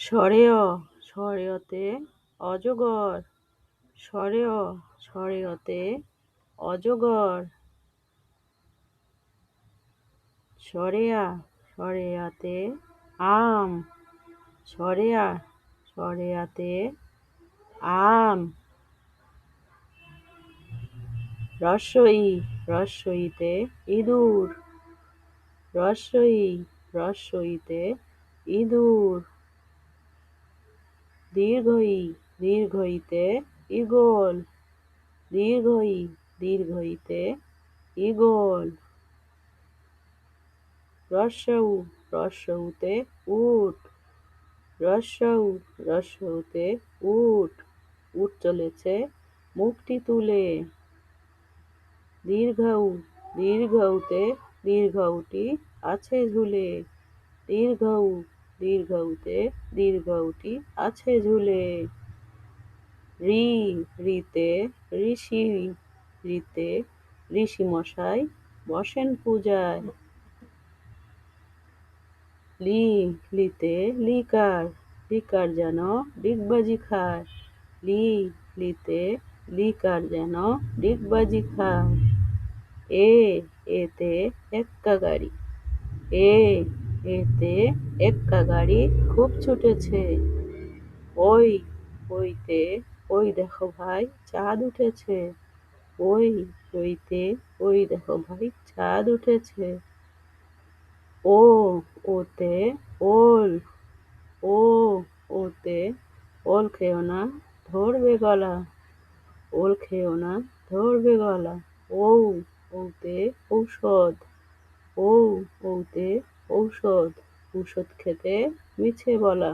সরেয় সরেয়তে অজগর। সরেয় সরেয়তে অজগর। সরেয়া সরেয়াতে আম। সরেয়া সরেয়াতে আম। রস্বই রস্বইতে ইঁদুর। রস্বই রস্বইতে ইঁদুর। দীর্ঘই দীর্ঘইতে ঈগল। দীর্ঘই দীর্ঘইতে ঈগল। রস্যউ রস্যউতে উট। রস্যউ রস্যউতে উট। উট চলেছে মুখটি তুলে। দীর্ঘউ দীর্ঘউতে দীর্ঘউটি আছে ঝুলে। দীর্ঘউ দীর্ঘউতে দীর্ঘউটি আছে ঝুলে। ঋ ঋতে ঋষি। ঋতে ঋষি মশাই বসেন পূজায়। লি লিতে লিকার। লিকার যেন ডিগবাজি খায়। লি লিতে লিকার যেন ডিগবাজি খায়। এ এতে এক্কা গাড়ি। এ এতে এক্কা গাড়ি খুব ছুটেছে। ওই ওইতে ওই দেখো ভাই চাঁদ উঠেছে। ওই ওইতে ওই দেখো ভাই চাঁদ উঠেছে। ও ওতে ওল। ও ওতে ওল খেও না ধরবে গলা। ওল খেও না ধরবে গলা। ঔ ওতে ঔষধ। ঔ ওতে ঔষধ। ঔষধ খেতে মিছে বলা।